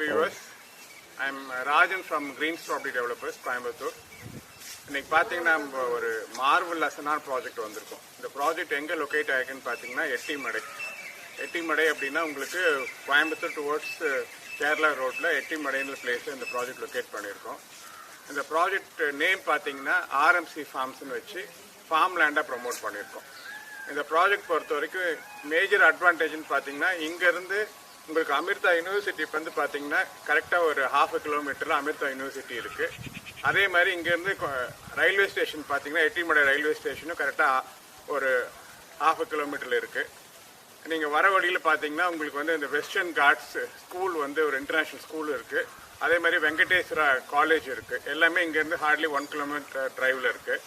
viewers. I'm Rajan from Greens Property Developers, Coimbatore. இன்னைக்கு பார்த்தீங்கன்னா நம்ம ஒரு மார்வலஸான ப்ராஜெக்ட் வந்திருக்கோம். இந்த ப்ராஜெக்ட் எங்கே லொக்கேட் ஆகிருக்குன்னு பார்த்தீங்கன்னா எட்டிமடை அப்படின்னா உங்களுக்கு கோயம்புத்தூர் டுவர்ட்ஸ் கேரளா ரோட்டில் எட்டிமடைன்ற பிளேஸில் இந்த ப்ராஜெக்ட் லொக்கேட் பண்ணியிருக்கோம். இந்த ப்ராஜெக்ட் நேம் பார்த்தீங்கன்னா ஆர்எம்சி ஃபார்ம்ஸ்னு வச்சு ஃபார்ம் லேண்டாக ப்ரமோட் பண்ணியிருக்கோம். இந்த ப்ராஜெக்ட் பொறுத்த வரைக்கும் மேஜர் அட்வான்டேஜ்னு பார்த்தீங்கன்னா இங்கேருந்து உங்களுக்கு அமிர்தா யூனிவர்சிட்டி வந்து பார்த்தீங்கன்னா கரெக்டாக ஒரு 1/2 கிலோமீட்டரில் அமிர்தா யூனிவர்சிட்டி இருக்குது. அதே மாதிரி இங்கேருந்து ரயில்வே ஸ்டேஷன் பார்த்தீங்கன்னா எட்டிமடை ரயில்வே ஸ்டேஷனும் கரெக்டாக ஒரு 1/2 கிலோமீட்டரில் இருக்குது. நீங்கள் வர வழியில் பார்த்தீங்கன்னா உங்களுக்கு வந்து இந்த வெஸ்டர்ன் காட்ஸ் ஸ்கூல் வந்து ஒரு இன்டர்நேஷ்னல் ஸ்கூல் இருக்குது. அதே மாதிரி வெங்கடேஸ்வரா காலேஜ் இருக்குது. எல்லாமே இங்கேருந்து ஹார்ட்லி 1 கிலோமீட்டர் டிரைவில் இருக்குது.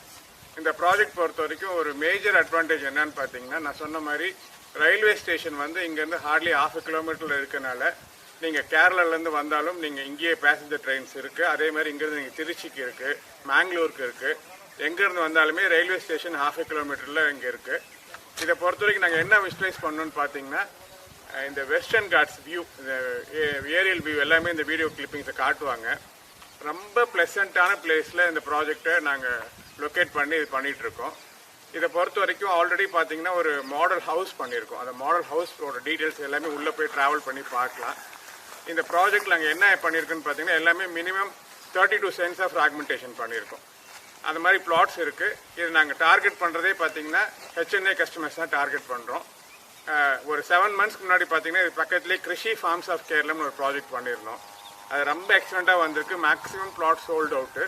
இந்த ப்ராஜெக்ட் பொறுத்த வரைக்கும் ஒரு மேஜர் அட்வான்டேஜ் என்னன்னு பார்த்தீங்கன்னா நான் சொன்ன மாதிரி ரயில்வே ஸ்டேஷன் வந்து இங்கேருந்து ஹார்ட்லி 1/2 கிலோமீட்டரில் இருக்கனால நீங்கள் கேரளாலேருந்து வந்தாலும் நீங்கள் இங்கேயே பேசஞ்சர் ட்ரெயின்ஸ் இருக்குது. அதே மாதிரி இங்கேருந்து நீங்கள் திருச்சிக்கு இருக்குது, மேங்களூருக்கு இருக்குது. எங்கேருந்து வந்தாலுமே ரயில்வே ஸ்டேஷன் 1/2 கிலோமீட்டரில் இங்கே இருக்குது. இதை பொறுத்த வரைக்கும் நாங்கள் என்ன விஸ்வலைஸ் பண்ணோன்னு பார்த்தீங்கன்னா இந்த வெஸ்டர்ன் காட்ஸ் வியூ, இந்த ஏரியல் வியூ எல்லாமே இந்த வீடியோ கிளிப்பிங்ஸை காட்டுவாங்க. ரொம்ப ப்ளசண்ட்டான பிளேஸில் இந்த ப்ராஜெக்டை நாங்கள் லொக்கேட் பண்ணி இது பண்ணிகிட்ருக்கோம். இதை பொறுத்த வரைக்கும் ஆல்ரெடி பார்த்தீங்கன்னா ஒரு மாடல் ஹவுஸ் பண்ணியிருக்கோம். அந்த மாடல் ஹவுஸோட டீட்டெயில்ஸ் எல்லாமே உள்ளே போய் ட்ராவல் பண்ணி பார்க்கலாம். இந்த ப்ராஜெக்ட் நாங்கள் என்ன பண்ணியிருக்கோன்னு பார்த்தீங்கன்னா எல்லாமே மினிமம் 32 cents ஆஃப் ஃப்ராக்மெண்டேஷன் பண்ணியிருக்கோம். அந்த மாதிரி பிளாட்ஸ் இருக்குது. இது நாங்கள் டார்கெட் பண்ணுறதே பார்த்தீங்கன்னா ஹெச்என்ஏ கஸ்டமர்ஸ் தான் டார்கெட் பண்ணுறோம். ஒரு 7 monthsக்கு முன்னாடி பார்த்தீங்கன்னா இது பக்கத்துலேயே கிருஷி ஃபார்ம்ஸ் ஆஃப் கேரளம்னு ஒரு ப்ராஜெக்ட் பண்ணியிருந்தோம். அது ரொம்ப எக்ஸலண்ட்டாக வந்திருக்கு. Maximum plot sold out.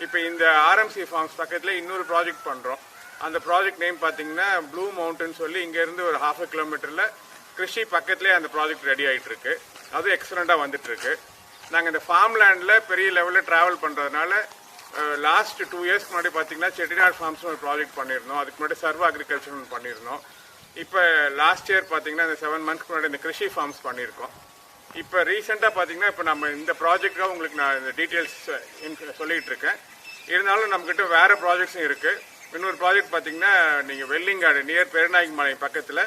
இப்போ இந்த ஆர்எம்சி ஃபார்ம்ஸ் பக்கத்தில் இன்னொரு ப்ராஜெக்ட் பண்ணுறோம். அந்த ப்ராஜெக்ட் நேம் பார்த்தீங்கன்னா ப்ளூ மவுண்டன் சொல்லி இங்கேருந்து ஒரு 1/2 கிலோமீட்டரில் கிருஷி பக்கத்துலேயே அந்த ப்ராஜெக்ட் ரெடி ஆகிட்டுருக்கு. அதுவும் எக்ஸலண்ட்டாக வந்துட்டுருக்கு. நாங்கள் இந்த ஃபார்ம் லேண்டில் பெரிய லெவலில் ட்ராவல் பண்ணுறதுனால லாஸ்ட் 2 yearsக்கு முன்னாடி பார்த்தீங்கன்னா செட்டிநாடு ஃபார்ம்ஸ்னு ஒரு ப்ராஜெக்ட் பண்ணியிருந்தோம். அதுக்கு முன்னாடி சர்வ அக்ரிகல்ச்சர்னு பண்ணியிருந்தோம். இப்போ லாஸ்ட் இயர் பார்த்தீங்கன்னா இந்த 7 monthsக்கு முன்னாடி இந்த கிருஷி ஃபார்ம்ஸ் பண்ணியிருக்கோம். இப்போ ரீசெண்டாக பார்த்தீங்கன்னா இப்போ நம்ம இந்த ப்ராஜெக்டாக உங்களுக்கு நான் இந்த டீட்டெயில்ஸ் சொல்லிகிட்டு இருக்கேன். இருந்தாலும் நம்மக்கிட்ட வேறு ப்ராஜெக்ட்ஸும் இருக்குது. இன்னொரு ப்ராஜெக்ட் பார்த்தீங்கன்னா நீங்கள் வெள்ளிங்காடு நியர் பெருநாயக் மலை பக்கத்தில்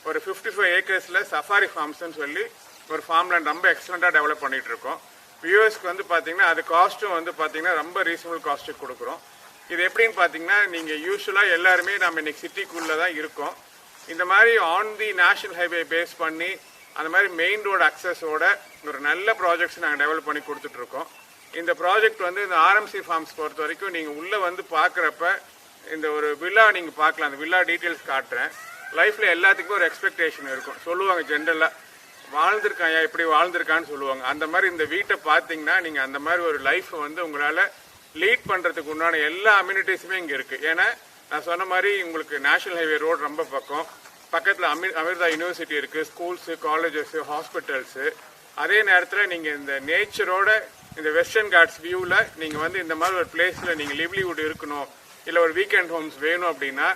ஒரு 55 acresல சஃபாரி ஃபார்ம்ஸ்ன்னு சொல்லி ஒரு ஃபார்ம் லேண்ட் ரொம்ப எக்ஸலண்ட்டாக டெவலப் பண்ணிகிட்டு இருக்கோம். வியூவர்ஸ்க்கு வந்து பார்த்தீங்கன்னா அது காஸ்ட்டும் வந்து பார்த்தீங்கன்னா ரொம்ப ரீசனபிள் காஸ்ட்டுக்கு கொடுக்குறோம். இது எப்படின்னு பார்த்தீங்கன்னா நீங்கள் யூஸ்வலாக எல்லாருமே நம்ம இன்னைக்கு சிட்டிக்குள்ளே தான் இருக்கோம். இந்த மாதிரி on the national highway face பண்ணி அந்த மாதிரி மெயின் ரோடு அக்சஸோட ஒரு நல்ல ப்ராஜெக்ட்ஸ் நாங்கள் டெவலப் பண்ணி கொடுத்துட்ருக்கோம். இந்த ப்ராஜெக்ட் வந்து இந்த ஆர்எம்சி ஃபார்ம்ஸ் பொறுத்த வரைக்கும் நீங்கள் உள்ளே வந்து பார்க்குறப்ப இந்த ஒரு வில்லா நீங்கள் பார்க்கலாம். அந்த வில்லா டீட்டெயில்ஸ் காட்டுறேன். லைஃப்பில் எல்லாத்துக்குமே ஒரு எக்ஸ்பெக்டேஷன் இருக்கும். சொல்லுவாங்க ஜென்ரலாக வாழ்ந்திருக்கான் இப்படி வாழ்ந்திருக்கான்னு சொல்லுவாங்க. அந்த மாதிரி இந்த வீட்டை பார்த்தீங்கன்னா நீங்கள் அந்த மாதிரி ஒரு லைஃப்பை வந்து உங்களால் லீட் பண்ணுறதுக்கு உண்டான எல்லா அம்யூனிட்டிஸுமே இங்கே இருக்குது. ஏன்னா நான் சொன்ன மாதிரி உங்களுக்கு நேஷனல் ஹைவே ரோடு ரொம்ப பக்கத்தில் அமிர்தா யூனிவர்சிட்டி இருக்குது, ஸ்கூல்ஸு, காலேஜஸ்ஸு, ஹாஸ்பிட்டல்ஸு. அதே நேரத்தில் நீங்கள் இந்த நேச்சரோட இந்த வெஸ்டர்ன் காட்ஸ் வியூவில் நீங்கள் வந்து இந்த மாதிரி ஒரு பிளேஸில் நீங்கள் லிவ்லிவுட் இருக்கணும், இல்லை ஒரு வீக்கெண்ட் ஹோம்ஸ் வேணும் அப்படின்னா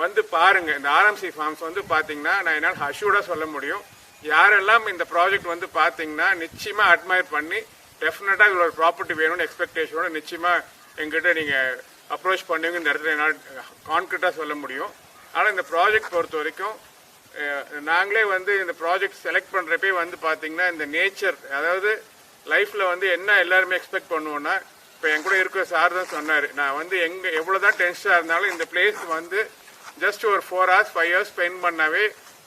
வந்து பாருங்கள். இந்த ஆர்எம்சி ஃபார்ம்ஸ் வந்து பார்த்தீங்கன்னா நான் என்னால் அஷ்யூர்டாக சொல்ல முடியும், யாரெல்லாம் இந்த ப்ராஜெக்ட் வந்து பார்த்தீங்கன்னா நிச்சயமாக அட்மையர் பண்ணி டெஃபினட்டாக இதில் ஒரு ப்ராப்பர்ட்டி வேணும்னு எக்ஸ்பெக்டேஷனோட நிச்சயமாக எங்கிட்ட நீங்கள் அப்ரோச் பண்ணுவீங்க. இந்த இடத்துல என்னால் கான்க்ரீட்டாக சொல்ல முடியும். ஆனால் இந்த ப்ராஜெக்ட் பொறுத்த வரைக்கும் நாங்களே வந்து இந்த ப்ராஜெக்ட் செலக்ட் பண்ணுறப்பே வந்து பார்த்தீங்கன்னா இந்த நேச்சர், அதாவது லைஃப்பில் வந்து என்ன எல்லாருமே எக்ஸ்பெக்ட் பண்ணுவோன்னா, இப்போ என் கூட இருக்கிற சார் தான் சொன்னார், நான் வந்து எவ்வளோ தான் டென்ஷனாக இருந்தாலும் இந்த பிளேஸ் வந்து ஜஸ்ட் ஒரு 4 hours 5 hours ஸ்பெண்ட் பண்ணாவே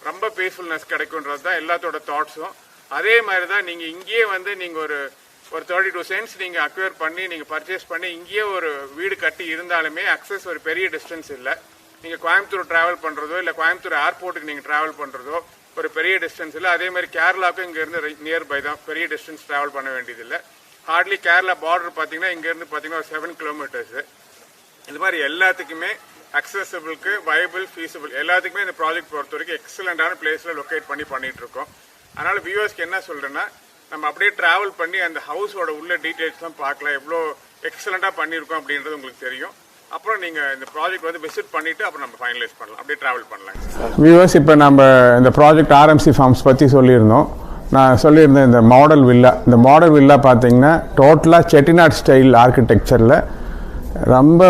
ரொம்ப பீஸ்ஃபுல்னஸ் கிடைக்குன்றது தான் எல்லாத்தோட தாட்ஸும். அதே மாதிரி தான் நீங்கள் இங்கேயே வந்து நீங்கள் ஒரு 32 cents நீங்கள் அக்வயர் பண்ணி நீங்கள் பர்ச்சேஸ் பண்ணி இங்கேயே ஒரு வீடு கட்டி இருந்தாலுமே அக்சஸ் ஒரு பெரிய டிஸ்டன்ஸ் இல்லை. நீங்கள் கோயம்புத்தூர் ட்ராவல் பண்ணுறதோ இல்லை கோயம்புத்தூர் ஏர்போர்ட்டுக்கு நீங்கள் ட்ராவல் பண்ணுறதோ ஒரு பெரிய டிஸ்டன்ஸ் இல்லை. அதே மாதிரி கேரளாவுக்கும் இங்கேருந்து நியர்பை தான், பெரிய டிஸ்டன்ஸ் ட்ராவல் பண்ண வேண்டியதில்லை. ஹார்ட்லி கேரளா பார்டர் பார்த்தீங்கன்னா இங்கேருந்து பார்த்தீங்கன்னா ஒரு 7 kilometers. இது மாதிரி எல்லாத்துக்குமே அக்சசபிளுக்கு வயபிள், ஃபீஸபிள் எல்லாத்துக்குமே இந்த ப்ராஜெக்ட் பொறுத்த வரைக்கும் எக்ஸலண்ட்டான பிளேஸில் லொக்கேட் பண்ணிகிட்டு இருக்கோம். அதனால் வியூவர்ஸ்க்கு என்ன சொல்கிறேன்னா நம்ம அப்படியே ட்ராவல் பண்ணி அந்த ஹவுஸோட உள்ள டீட்டெயில்ஸ்லாம் பார்க்கலாம், எவ்வளோ எக்ஸலண்ட்டாக பண்ணியிருக்கோம் அப்படின்றது உங்களுக்கு தெரியும். அப்புறம் நீங்கள் இந்த ப்ராஜெக்ட் வந்து விசிட் பண்ணிவிட்டு அப்புறம் நம்ம ஃபைனலைஸ் பண்ணலாம், அப்படியே ட்ராவல் பண்ணலாம். வியூவர்ஸ், இப்போ நம்ம இந்த ப்ராஜெக்ட் ஆர்எம்சி ஃபார்ம்ஸ் பற்றி சொல்லியிருந்தோம். நான் சொல்லியிருந்தேன் இந்த மாடல் வில்லா பார்த்தீங்கன்னா டோட்டலாக செட்டிநாடு ஸ்டைல் ஆர்கிடெக்சரில் ரொம்ப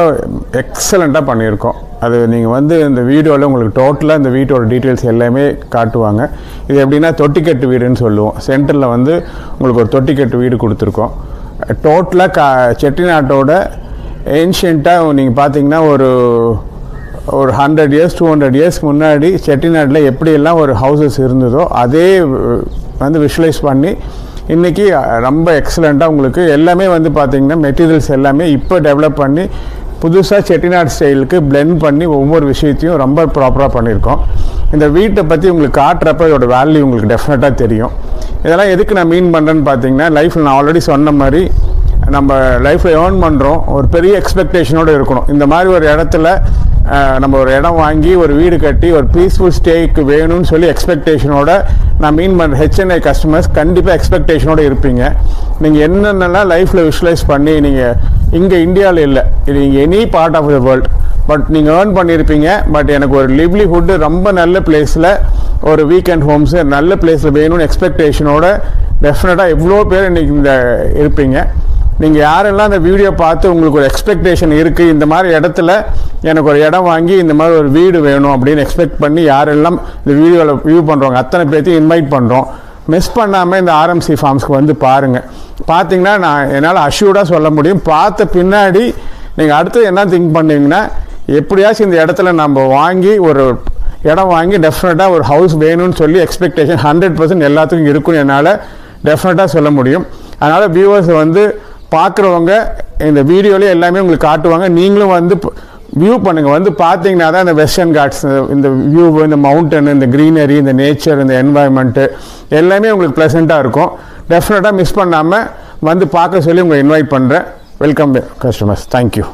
எக்ஸலண்ட்டாக பண்ணியிருக்கோம். அது நீங்கள் வந்து இந்த வீடியோவில் உங்களுக்கு டோட்டலாக இந்த வீட்டோட டீட்டெயில்ஸ் எல்லாமே காட்டுவாங்க. இது எப்படின்னா தொட்டிக்கட்டு வீடுன்னு சொல்லுவோம். சென்டரில் வந்து உங்களுக்கு ஒரு தொட்டிக்கட்டு வீடு கொடுத்துருக்கோம். டோட்டலாக செட்டிநாட்டோட ஏன்ஷியண்ட்டாக நீங்கள் பார்த்தீங்கன்னா ஒரு 100 இயர்ஸ் 200 இயர்ஸ் முன்னாடி செட்டிநாட்டில் எப்படியெல்லாம் ஒரு ஹவுசஸ் இருந்ததோ அதே வந்து விஷுவலைஸ் பண்ணி இன்றைக்கி ரொம்ப எக்ஸலண்ட்டாக உங்களுக்கு எல்லாமே வந்து பார்த்திங்கன்னா மெட்டீரியல்ஸ் எல்லாமே இப்போ டெவலப் பண்ணி புதுசாக செட்டிநாடு ஸ்டைலுக்கு பிளெண்ட் பண்ணி ஒவ்வொரு விஷயத்தையும் ரொம்ப ப்ராப்பராக பண்ணியிருக்கோம். இந்த வீட்டை பற்றி உங்களுக்கு காட்டுறப்ப இதோட வேல்யூ உங்களுக்கு டெஃபினட்டாக தெரியும். இதெல்லாம் எதுக்கு நான் மீன் பண்ணுறேன்னு பார்த்தீங்கன்னா, லைஃப்பில் நான் ஆல்ரெடி சொன்ன மாதிரி நம்ம லைஃப்பில் ஏர்ன் பண்ணுறோம், ஒரு பெரிய எக்ஸ்பெக்டேஷனோடு இருக்கணும். இந்த மாதிரி ஒரு இடத்துல நம்ம ஒரு இடம் வாங்கி ஒரு வீடு கட்டி ஒரு பீஸ்ஃபுல் ஸ்டேக்கு வேணும்னு சொல்லி எக்ஸ்பெக்டேஷனோட நான் மீன் பண்ணுற ஹெச்என்ஐ கஸ்டமர்ஸ் கண்டிப்பாக எக்ஸ்பெக்டேஷனோடு இருப்பீங்க. நீங்கள் என்னென்னலாம் லைஃப்பில் விஷுவலைஸ் பண்ணி நீங்கள் இங்கே இந்தியாவில் இல்லை, இது நீங்கள் any part of the world, but நீங்கள் ஏர்ன் பண்ணியிருப்பீங்க. பட் எனக்கு ஒரு லிவ்லிஹுட்டு ரொம்ப நல்ல பிளேஸில் ஒரு வீக்கெண்ட் ஹோம்ஸு நல்ல பிளேஸில் வேணும்னு எக்ஸ்பெக்டேஷனோட டெஃபினட்டாக எவ்வளோ பேர் இன்றைக்கி இந்த இருப்பீங்க. நீங்கள் யாரெல்லாம் அந்த வீடியோ பார்த்து உங்களுக்கு ஒரு எக்ஸ்பெக்டேஷன் இருக்குது, இந்த மாதிரி இடத்துல எனக்கு ஒரு இடம் வாங்கி இந்த மாதிரி ஒரு வீடு வேணும் அப்படின்னு எக்ஸ்பெக்ட் பண்ணி யாரெல்லாம் இந்த வீடியோவில் வியூ பண்ணுறவங்க அத்தனை பேர்த்தையும் இன்வைட் பண்ணுறோம். மிஸ் பண்ணாமல் இந்த ஆர்எம்சி ஃபார்ம்ஸ்க்கு வந்து பாருங்கள். பார்த்தீங்கன்னா நான் என்னால் அஷ்யூர்டாக சொல்ல முடியும், பார்த்த பின்னாடி நீங்கள் அடுத்து என்ன திங்க் பண்ணுவீங்கன்னா, எப்படியாச்சும் இந்த இடத்துல நம்ம வாங்கி ஒரு இடம் வாங்கி டெஃபினட்டாக ஒரு ஹவுஸ் வேணும்னு சொல்லி எக்ஸ்பெக்டேஷன் 100% எல்லாத்துக்கும் இருக்குன்னு என்னால் டெஃபினட்டாக சொல்ல முடியும். அதனால் வியூவர்ஸ் வந்து பார்க்குறவங்க இந்த வீடியோலேயே எல்லாமே உங்களுக்கு காட்டுவாங்க. நீங்களும் வந்து வியூ பண்ணுங்கள். வந்து பார்த்தீங்கன்னா தான் இந்த வெஸ்டர்ன் காட்ஸ், இந்த வியூ, இந்த மவுண்டன், இந்த க்ரீனரி, இந்த நேச்சர், இந்த என்வாயன்மெண்ட்டு எல்லாமே உங்களுக்கு ப்ளசண்ட்டாக இருக்கும். டெஃபினட்டாக மிஸ் பண்ணாமல் வந்து பார்க்க சொல்லி உங்களை இன்வைட் பண்ணுறேன். Welcome customers. தேங்க்யூ.